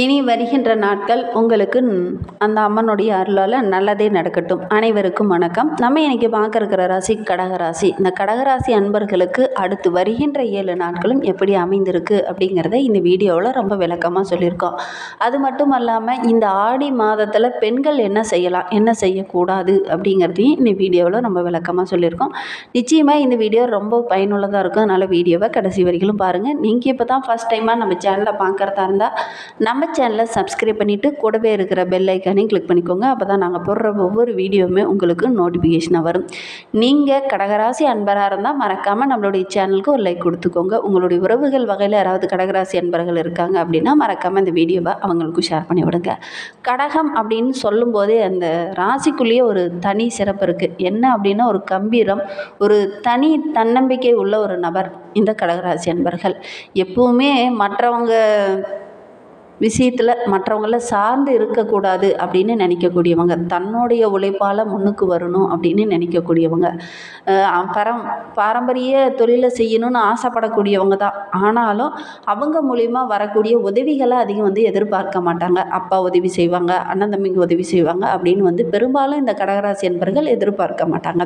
இனி வருகின்ற நாட்கள் உங்களுக்கு அந்த அம்மனுடைய அருளால் நல்லதே நடக்கட்டும். அனைவருக்கும் வணக்கம். நம்ம இன்றைக்கி பார்க்க இருக்கிற ராசி கடகராசி. இந்த கடகராசி அன்பர்களுக்கு அடுத்து வருகின்ற 7 நாட்களும் எப்படி அமைந்திருக்கு அப்படிங்கிறத இந்த வீடியோவில் ரொம்ப விளக்கமாக சொல்லியிருக்கோம். அது மட்டும் இல்லாமல் இந்த ஆடி மாதத்தில் பெண்கள் என்ன செய்யலாம், என்ன செய்யக்கூடாது அப்படிங்கிறதையும் இந்த வீடியோவில் ரொம்ப விளக்கமாக சொல்லியிருக்கோம். நிச்சயமாக இந்த வீடியோ ரொம்ப பயனுள்ளதாக இருக்கும். அதனால் வீடியோவை கடைசி வரைக்கும் பாருங்கள். நீங்கள் இப்போ தான் ஃபஸ்ட் டைமாக நம்ம சேனலை பார்க்குறதா இருந்தால் நம்ம சேனலை சப்ஸ்கிரைப் பண்ணிவிட்டு கூடவே இருக்கிற பெல் ஐக்கானையும் கிளிக் பண்ணிக்கோங்க. அப்போ தான் நாங்கள் போடுற ஒவ்வொரு வீடியோவுமே உங்களுக்கு நோட்டிஃபிகேஷனாக வரும். நீங்கள் கடகராசி அன்பராக இருந்தால் மறக்காமல் நம்மளுடைய சேனலுக்கு ஒரு லைக் கொடுத்துக்கோங்க. உங்களுடைய உறவுகள் வகையில் யாராவது கடகராசி அன்பர்கள் இருக்காங்க அப்படின்னா மறக்காமல் இந்த வீடியோவை அவங்களுக்கும் ஷேர் பண்ணி விடுங்க. கடகம் அப்படின்னு சொல்லும்போதே அந்த ராசிக்குள்ளேயே ஒரு தனி சிறப்பு இருக்குது. என்ன அப்படின்னா ஒரு கம்பீரம், ஒரு தனி தன்னம்பிக்கை உள்ள ஒரு நபர் இந்த கடகராசி அன்பர்கள். எப்பவுமே மற்றவங்க விஷயத்தில் மற்றவங்கள சார்ந்து இருக்கக்கூடாது அப்படின்னு நினைக்கக்கூடியவங்க, தன்னுடைய உழைப்பால் முன்னுக்கு வரணும் அப்படின்னு நினைக்கக்கூடியவங்க, பாரம்பரிய தொழிலை செய்யணும்னு ஆசைப்படக்கூடியவங்க தான். ஆனாலும் அவங்க மூலிமா வரக்கூடிய உதவிகளை அதிகம் எதிர்பார்க்க மாட்டாங்க. அப்பா உதவி செய்வாங்க, அண்ணன் தம்பிக்கு உதவி செய்வாங்க அப்படின்னு பெரும்பாலும் இந்த கடகராசி என்பர்கள் எதிர்பார்க்க மாட்டாங்க.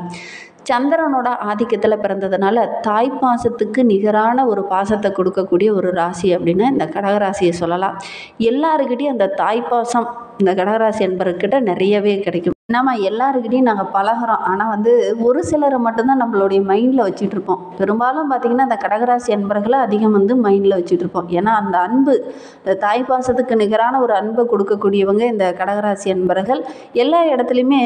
சந்திரனோட ஆதிக்கத்தில் பிறந்ததுனால தாய்ப்பாசத்துக்கு நிகரான ஒரு பாசத்தை கொடுக்கக்கூடிய ஒரு ராசி அப்படின்னா இந்த கடகராசியை சொல்லலாம். எல்லாருக்கிட்டையும் அந்த தாய்ப்பாசம் இந்த கடகராசி என்பவர்கிட்ட நிறையவே கிடைக்கும். நம்ம எல்லாருக்கிட்டையும் நாங்கள் பழகிறோம். ஆனால் ஒரு சிலரை மட்டும்தான் நம்மளுடைய மைண்டில் வச்சுட்ருப்போம். பெரும்பாலும் பார்த்திங்கன்னா அந்த கடகராசி அன்பர்களை அதிகம் மைண்டில் வச்சுட்ருப்போம். ஏன்னா அந்த அன்பு, தாய்ப்பாசத்துக்கு நிகரான ஒரு அன்பை கொடுக்கக்கூடியவங்க இந்த கடகராசி அன்பர்கள். எல்லா இடத்துலையுமே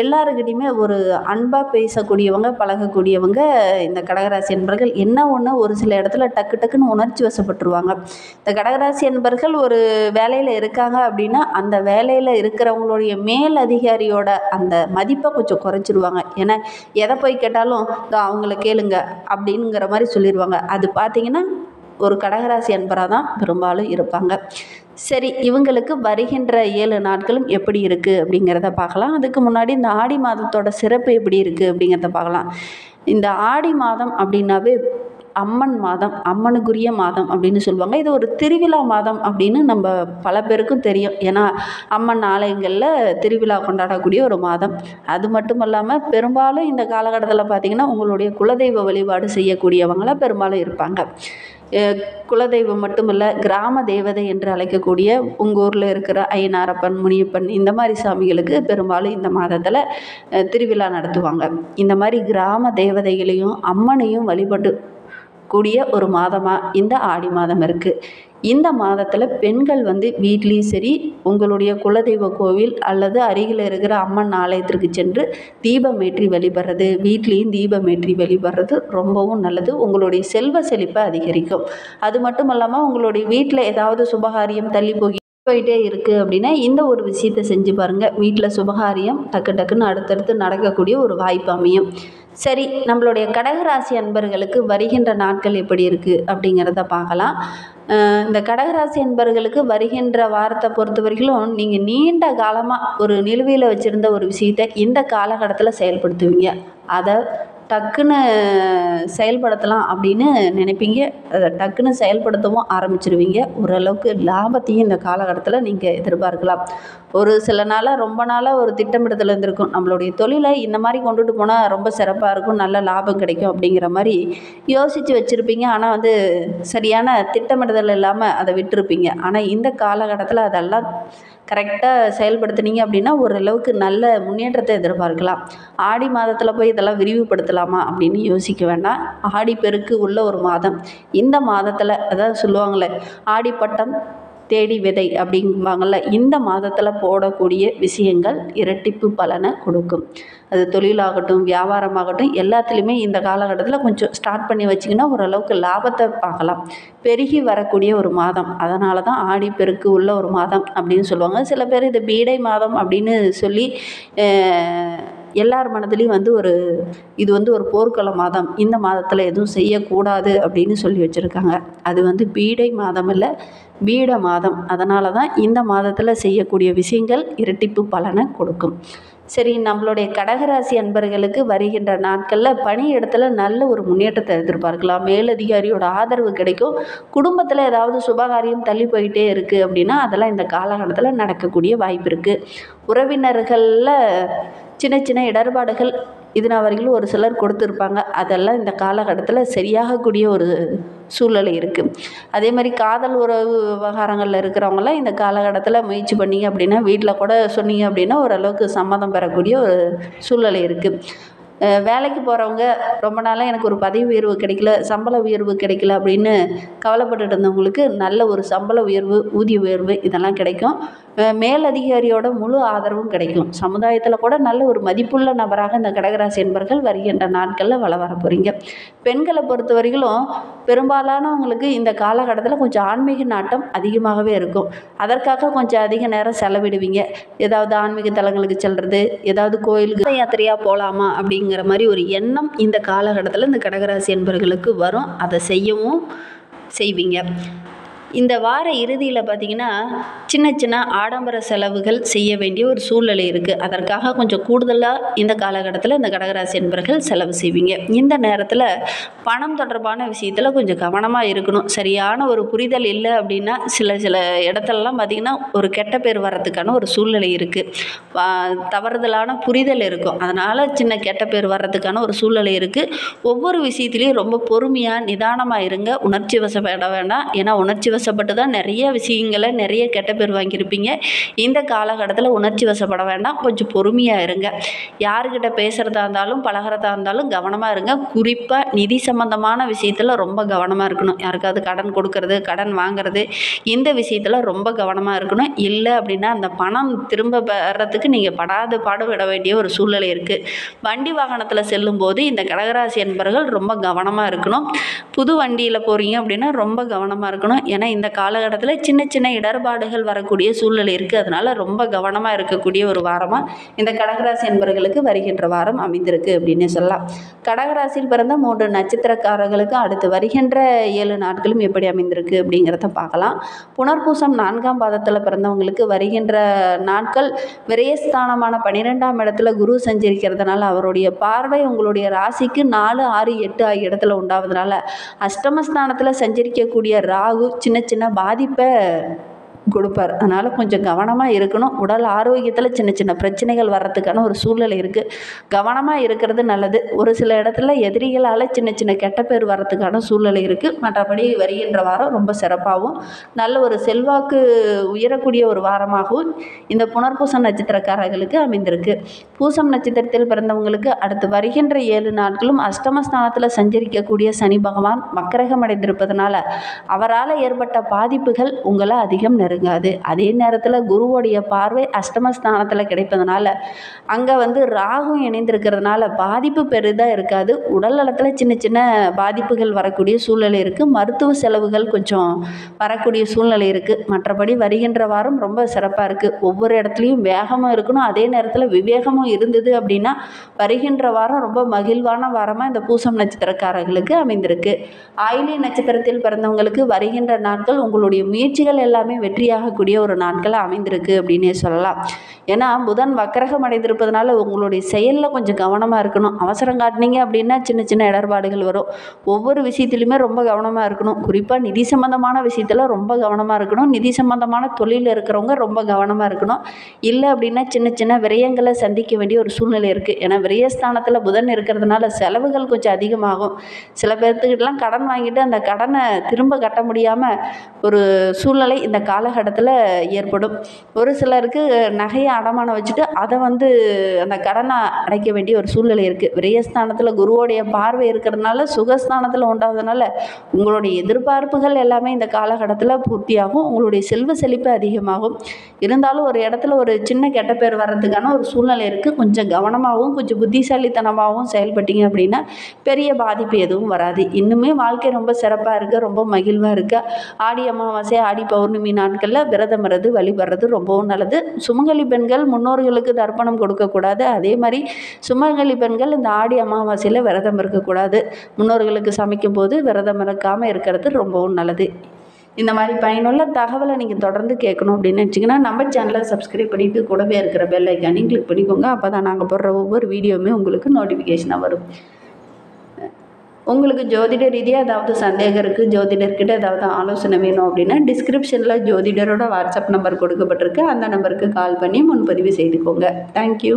எல்லாருக்கிட்டையுமே ஒரு அன்பாக பேசக்கூடியவங்க, பழகக்கூடியவங்க இந்த கடகராசி அன்பர்கள். என்ன ஒன்று, ஒரு சில இடத்துல டக்குன்னு உணர்ச்சி வசப்பட்டுருவாங்க. இந்த கடகராசி அன்பர்கள் ஒரு வேலையில் இருக்காங்க அப்படின்னா அந்த வேலையில் இருக்கிறவங்களுடைய மேல் அதிகாரியோட அந்த மதிப்பை கொஞ்சம் குறைச்சிருவாங்க. ஏன்னா எதை போய் கேட்டாலும் அவங்கள கேளுங்க அப்படிங்கிற மாதிரி சொல்லிடுவாங்க. அது பார்த்திங்கன்னா ஒரு கடகராசி அன்பராக தான் பெரும்பாலும் இருப்பாங்க. சரி, இவங்களுக்கு வருகின்ற 7 நாட்களும் எப்படி இருக்குது அப்படிங்கிறத பார்க்கலாம். அதுக்கு முன்னாடி இந்த ஆடி மாதத்தோட சிறப்பு எப்படி இருக்குது அப்படிங்கிறத பார்க்கலாம். இந்த ஆடி மாதம் அப்படின்னாவே அம்மன் மாதம், அம்மனுக்குரிய மாதம் அப்படின்னு சொல்லுவாங்க. இது ஒரு திருவிழா மாதம் அப்படின்னு நம்ம பல பேருக்கும் தெரியும். ஏன்னா அம்மன் ஆலயங்களில் திருவிழா கொண்டாடக்கூடிய ஒரு மாதம். அது மட்டும் இல்லாமல் பெரும்பாலும் இந்த காலகட்டத்தில் பார்த்திங்கன்னா உங்களுடைய குலதெய்வ வழிபாடு செய்யக்கூடியவங்களாம் பெரும்பாலும் இருப்பாங்க. குலதெய்வம் மட்டுமல்ல, கிராம தேவதை என்று அழைக்கக்கூடிய உங்கள் ஊரில் இருக்கிற ஐயனாரப்பன், முனியப்பன் இந்த மாதிரி சாமிகளுக்கு பெரும்பாலும் இந்த மாதத்தில் திருவிழா நடத்துவாங்க. இந்த மாதிரி கிராம தேவதைகளையும் அம்மனையும் வழிபட்டு கூடிய ஒரு மாதமாக இந்த ஆடி மாதம் இருக்குது. இந்த மாதத்தில் பெண்கள் வீட்லேயும் சரி, உங்களுடைய குலதெய்வ கோவில் அல்லது அருகில் இருக்கிற அம்மன் ஆலயத்திற்கு சென்று தீபமேற்றி வழிபடுறது, வீட்லேயும் தீபமேற்றி வழிபடுறது ரொம்பவும் நல்லது. உங்களுடைய செல்வ செழிப்பை அதிகரிக்கும். அது மட்டும் இல்லாமல் உங்களுடைய வீட்டில் ஏதாவது சுபகாரியம் தள்ளி போயிட்டே இருக்குது அப்படின்னா இந்த ஒரு விஷயத்தை செஞ்சு பாருங்கள். வீட்டில் சுபகாரியம் டக்குன்னு அடுத்தடுத்து நடக்கக்கூடிய ஒரு வாய்ப்பு அமையும். சரி, நம்மளுடைய கடகராசி அன்பர்களுக்கு வருகின்ற நாட்கள் எப்படி இருக்குது அப்படிங்கிறத பார்க்கலாம். இந்த கடகராசி அன்பர்களுக்கு வருகின்ற வாரத்தை பொறுத்த வரைக்கும் நீங்கள் நீண்ட காலமாக ஒரு நிலுவையில் வச்சுருந்த ஒரு விஷயத்தை இந்த காலகட்டத்தில் செயல்படுத்துவீங்க. அதை டக்குன்னு செயல்படுத்தலாம் அப்படின்னு நினைப்பீங்க. அதை டக்குன்னு செயல்படுத்தவும் ஆரம்பிச்சிருவீங்க. ஓரளவுக்கு லாபத்தையும் இந்த காலகட்டத்தில் நீங்கள் எதிர்பார்க்கலாம். ஒரு சில நாளாக ரொம்ப நாளாக ஒரு திட்டமிடுதல் இருந்திருக்கும். நம்மளுடைய தொழிலை இந்த மாதிரி கொண்டுட்டு போனால் ரொம்ப சிறப்பாக இருக்கும், நல்ல லாபம் கிடைக்கும் அப்படிங்கிற மாதிரி யோசித்து வச்சுருப்பீங்க. ஆனால் சரியான திட்டமிடுதல் இல்லாமல் அதை விட்டுருப்பீங்க. ஆனால் இந்த காலகட்டத்தில் அதெல்லாம் கரெக்டாக செயல்படுத்துனீங்க அப்படின்னா ஓரளவுக்கு நல்ல முன்னேற்றத்தை எதிர்பார்க்கலாம். ஆடி மாதத்தில் போய் இதெல்லாம் விரிவுபடுத்தலாமா அப்படின்னு யோசிக்க வேண்டாம். ஆடி பெருக்கு உள்ள ஒரு மாதம். இந்த மாதத்தில் அதாவது சொல்லுவாங்களே ஆடிப்பட்டம் தேடி விதை அப்படிங்குவாங்கள்ல, இந்த மாதத்தில் போடக்கூடிய விஷயங்கள் இரட்டிப்பு பலனை கொடுக்கும். அது தொழிலாகட்டும், வியாபாரமாகட்டும், எல்லாத்துலேயுமே இந்த காலகட்டத்தில் கொஞ்சம் ஸ்டார்ட் பண்ணி வச்சிங்கன்னா ஓரளவுக்கு லாபத்தை பார்க்கலாம். பெருகி வரக்கூடிய ஒரு மாதம். அதனால தான் ஆடி பெருக்கு உள்ள ஒரு மாதம் அப்படின்னு சொல்லுவாங்க. சில பேர் இது பீடை மாதம் அப்படின்னு சொல்லி எல்லார் மனதிலையும் இது ஒரு போர்க்கள மாதம், இந்த மாதத்தில் எதுவும் செய்யக்கூடாது அப்படின்னு சொல்லி வச்சுருக்காங்க. அது பீடை மாதம் இல்லை, பீட மாதம். அதனால தான் இந்த மாதத்தில் செய்யக்கூடிய விஷயங்கள் இரட்டிப்பு பலனை கொடுக்கும். சரி, நம்மளுடைய கடகராசி அன்பர்களுக்கு வருகின்ற நாட்களில் பணியிடத்தில் நல்ல ஒரு முன்னேற்றத்தை எதிர்பார்க்கலாம். மேலதிகாரியோட ஆதரவு கிடைக்கும். குடும்பத்தில் ஏதாவது சுபகாரியம் தள்ளி போயிட்டே இருக்குது அப்படின்னா அதெல்லாம் இந்த காலகட்டத்தில் நடக்கக்கூடிய வாய்ப்பு இருக்குது. உறவினர்களில் சின்ன சின்ன இடர்பாடுகள் இதனால் வரைக்கும் ஒரு சிலர் கொடுத்துருப்பாங்க. அதெல்லாம் இந்த காலகட்டத்தில் சரியாகக்கூடிய ஒரு சூழ்நிலை இருக்குது. அதே மாதிரி காதல் உறவு விவகாரங்களில் இருக்கிறவங்களாம் இந்த காலகட்டத்தில் முயற்சி பண்ணிங்க அப்படின்னா வீட்டில் கூட சொன்னீங்க அப்படின்னா ஓரளவுக்கு சம்மதம் பெறக்கூடிய ஒரு சூழ்நிலை இருக்குது. வேலைக்கு போகிறவங்க ரொம்ப நாளாக எனக்கு ஒரு பதவி உயர்வு கிடைக்கல, சம்பள உயர்வு கிடைக்கல அப்படின்னு கவலைப்பட்டுட்டு இருந்தவங்களுக்கு நல்ல ஒரு சம்பள உயர்வு, ஊதிய உயர்வு இதெல்லாம் கிடைக்கும். மேலதிகாரியோட முழு ஆதரவும் கிடைக்கும். சமுதாயத்தில் கூட நல்ல ஒரு மதிப்புள்ள நபராக இந்த கடகராசி என்பர்கள் வருகின்ற நாட்களில் வர போகிறீங்க. பெண்களை பொறுத்த வரைக்கும் பெரும்பாலானவங்களுக்கு இந்த காலகட்டத்தில் கொஞ்சம் ஆன்மீக நாட்டம் அதிகமாகவே இருக்கும். அதற்காக கொஞ்சம் அதிக நேரம் செலவிடுவீங்க. ஏதாவது ஆன்மீக தலங்களுக்கு செல்வது, ஏதாவது கோயிலுக்கு யாத்திரையாக போகலாமா அப்படிங்கிற மாதிரி ஒரு எண்ணம் இந்த காலகட்டத்தில் இந்த கடகராசி என்பர்களுக்கு வரும். அதை செய்யவும் செய்வீங்க. இந்த வார இறுதியில் பார்த்திங்கன்னா சின்ன சின்ன ஆடம்பர செலவுகள் செய்ய வேண்டிய ஒரு சூழ்நிலை இருக்குது. அதற்காக கொஞ்சம் கூடுதலாக இந்த காலகட்டத்தில் இந்த கடகராசி என்பர்கள் செலவு செய்வீங்க. இந்த நேரத்தில் பணம் தொடர்பான விஷயத்தில் கொஞ்சம் கவனமாக இருக்கணும். சரியான ஒரு புரிதல் இல்லை அப்படின்னா சில இடத்துலலாம் பார்த்திங்கன்னா ஒரு கெட்ட பேர் வர்றதுக்கான ஒரு சூழ்நிலை இருக்குது. தவறுதலான புரிதல் இருக்கும். அதனால் சின்ன கெட்ட பேர் வர்றதுக்கான ஒரு சூழ்நிலை இருக்குது. ஒவ்வொரு விஷயத்துலையும் ரொம்ப பொறுமையாக நிதானமாக இருங்க. உணர்ச்சி வசப்பட வேண்டாம். ஏன்னா உணர்ச்சி வசப்பட்டு தான் நிறைய விஷயங்களை நிறைய கெட்ட பேர் வாங்கியிருப்பீங்க. இந்த காலகட்டத்தில் உணர்ச்சி வசப்பட வேண்டாம். கொஞ்சம் பொறுமையாக இருங்க. யாருக்கிட்ட பேசுகிறதா இருந்தாலும் பழகிறதா இருந்தாலும் கவனமாக இருங்க. குறிப்பாக நிதி சம்பந்தமான விஷயத்தில் ரொம்ப கவனமாக இருக்கணும். யாருக்காவது கடன் கொடுக்கறது, கடன் வாங்கிறது, இந்த விஷயத்தில் ரொம்ப கவனமாக இருக்கணும். இல்லை அப்படின்னா அந்த பணம் திரும்ப பெறத்துக்கு நீங்கள் படாத பாடுபட வேண்டிய ஒரு சூழ்நிலை இருக்குது. வண்டி வாகனத்தில் செல்லும்போது இந்த கடகராசி என்பவர்கள் ரொம்ப கவனமாக இருக்கணும். புது வண்டியில் போகிறீங்க அப்படின்னா ரொம்ப கவனமாக இருக்கணும். ஏன்னா இந்த காலகட்டத்தில் சின்ன சின்ன இடர்பாடுகள் வரக்கூடிய சூழ்நிலை இருக்குது. அதனால் ரொம்ப கவனமாக இருக்கக்கூடிய ஒரு வாரமாக இந்த கடகராசி என்பவர்களுக்கு வருகின்ற வாரம் அமைந்திருக்கு அப்படின்னு சொல்லலாம். கடகராசியில் பிறந்த 3 நட்சத்திரக்காரர்களுக்கு அடுத்து வருகின்ற 7 நாட்களும் எப்படி அமைந்திருக்கு அப்படிங்கிறத பார்க்கலாம். புனர்பூசம் 4ஆம் பாதத்தில் பிறந்தவங்களுக்கு வருகின்ற நாட்கள் விரயஸ்தானமான 12ஆம் இடத்துல குரு சஞ்சரிக்கிறதுனால அவருடைய பார்வை உங்களுடைய ராசிக்கு 4, 6, 8 ஆகிய இடத்துல உண்டாவதுனால அஷ்டமஸ்தானத்தில் சஞ்சரிக்கக்கூடிய ராகு சின்ன சின்ன பாதிப்பை கொடுப்பார். அதனால் கொஞ்சம் கவனமாக இருக்கணும். உடல் ஆரோக்கியத்தில் சின்ன சின்ன பிரச்சனைகள் வர்றதுக்கான ஒரு சூழ்நிலை இருக்குது. கவனமாக இருக்கிறது நல்லது. ஒரு சில இடத்துல எதிரிகளால் சின்ன சின்ன கெட்ட பேர் வர்றதுக்கான சூழ்நிலை இருக்குது. மற்றபடி வருகின்ற வாரம் ரொம்ப சிறப்பாகவும் நல்ல ஒரு செல்வாக்கு உயரக்கூடிய ஒரு வாரமாகவும் இந்த புனர்பூசம் நட்சத்திரக்காரர்களுக்கு அமைந்திருக்கு. பூசம் நட்சத்திரத்தில் பிறந்தவங்களுக்கு அடுத்து வருகின்ற 7 நாட்களும் அஷ்டமஸ்தானத்தில் சஞ்சரிக்கக்கூடிய சனி பகவான் வக்கரகம் அடைந்திருப்பதனால அவரால் ஏற்பட்ட பாதிப்புகள் உங்களை அதிகம் நெருங்காது. அதே நேரத்தில் குருவோடைய பார்வை அஷ்டமஸ்தானத்தில் கிடைப்பதனால அங்கே ராகு இணைந்திருக்கிறதுனால பாதிப்பு பெரிதாக இருக்காது. உடல் நலத்தில் சின்ன சின்ன பாதிப்புகள் வரக்கூடிய சூழ்நிலை இருக்குது. மருத்துவ செலவுகள் கொஞ்சம் வரக்கூடிய சூழ்நிலை இருக்குது. மற்றபடி வருகின்ற வாரம் ரொம்ப சிறப்பாக இருக்குது. ஒவ்வொரு இடத்துலையும் வேகமும் இருக்கணும், அதே நேரத்தில் விவேகமும் இருந்தது அப்படின்னா வருகின்ற வாரம் ரொம்ப மகிழ்வான வாரமாக இந்த பூசம் நட்சத்திரக்காரர்களுக்கு அமைந்திருக்கு. ஆயிலி நட்சத்திரத்தில் பிறந்தவங்களுக்கு வருகின்ற நாட்கள் உங்களுடைய முயற்சிகள் எல்லாமே வெற்றியாகக்கூடிய ஒரு நாட்கள் அமைந்திருக்கு அப்படின்னே சொல்லலாம். ஏன்னா புதன் வக்கரகம் அடைந்திருப்பதனால உங்களுடைய செயலில் கொஞ்சம் கவனமாக இருக்கணும். அவசரம் காட்டினீங்க அப்படின்னா சின்ன சின்ன இடர்பாடுகள் வரும். ஒவ்வொரு விஷயத்துலையுமே ரொம்ப கவனமாக இருக்கணும். குறிப்பாக நிதி சம்பந்தமான விஷயத்தில் ரொம்ப கவனமாக இருக்கணும். நிதி சம்பந்தமான தொழிலில் இருக்கிறவங்க ரொம்ப கவனமாக இருக்கணும். இல்லை அப்படின்னா சின்ன சின்ன விரயங்களை சந்திக்க வேண்டிய ஒரு சூழ்நிலை இருக்குது. ஏன்னா விரயஸ்தானத்தில் புதன் இருக்கிறதுனால செலவுகள் கொஞ்சம் அதிகமாகும். சில பேர்த்துக்கிட்டலாம் கடன் வாங்கிட்டு அந்த கடனை திரும்ப கட்ட முடியாமல் ஒரு சூழ்நிலை இந்த காலகட்டத்தில் ஏற்படும். ஒரு சிலருக்கு நகையை அடமானம் வச்சுட்டு அதை அந்த கடனை அடைக்க வேண்டிய ஒரு சூழ்நிலை இருக்குது. விரயஸ்தானத்தில் குருவோடைய பார்வை இருக்கிறதுனால சுகஸ்தானத்தில் உண்டாவதுனால உங்களுடைய எதிர்பார்ப்புகள் எல்லாமே இந்த காலகட்டத்தில் பூர்த்தியாகும். உங்களுடைய செல்வ செழிப்பு அதிகமாகும். இருந்தாலும் ஒரு இடத்துல ஒரு சின்ன கெட்ட பேர் வர்றதுக்கான ஒரு சூழ்நிலை இருக்குது. கொஞ்சம் கவனமாகவும் கொஞ்சம் புத்திசாலித்தனமாகவும் செயல்பட்டீங்க அப்படின்னா பெரிய பாதிப்பு எதுவும் வராது. இன்னுமே வாழ்க்கை ரொம்ப சிறப்பாக இருக்குது, ரொம்ப மகிழ்வாக இருக்குது. ஆடி அமாவாசை, ஆடி பௌர்ணமி நாட்களில் விரதம் இருந்து வழிபடுறது ரொம்பவும் நல்லது. சுமங்கலி பெண்கள் முன்னோர்களுக்கு தர்ப்பணம் கொடுக்கக்கூடாது. அதே மாதிரி சுமங்கலி பெண்கள் இந்த ஆடி அமாவாசையில் விரதம் இருக்கக்கூடாது. முன்னோர்களுக்கு சமைக்கும் போது விரதம் இருக்காமல் இருக்கிறது ரொம்பவும் நல்லது. இந்த மாதிரி பயனுள்ள தகவலை நீங்கள் தொடர்ந்து கேட்கணும் அப்படின்னு நினச்சிங்கன்னா நம்ம சேனலை சப்ஸ்கிரைப் பண்ணிவிட்டு கூடவே இருக்கிற பெல் ஐக்கானையும் கிளிக் பண்ணிக்கோங்க. அப்போ தான் நாங்கள் போடுற ஒவ்வொரு வீடியோவுமே உங்களுக்கு நோட்டிஃபிகேஷனாக வரும். உங்களுக்கு ஜோதிட ரீதியாக ஏதாவது சந்தேகம் இருக்குது, ஜோதிடர்கிட்ட ஏதாவது ஆலோசனை வேணும் அப்படின்னா டிஸ்கிரிப்ஷனில் ஜோதிடரோட வாட்ஸ்அப் நம்பர் கொடுக்கப்பட்டிருக்கு. அந்த நம்பருக்கு கால் பண்ணி முன்பதிவு செய்துக்கோங்க. தேங்க்யூ.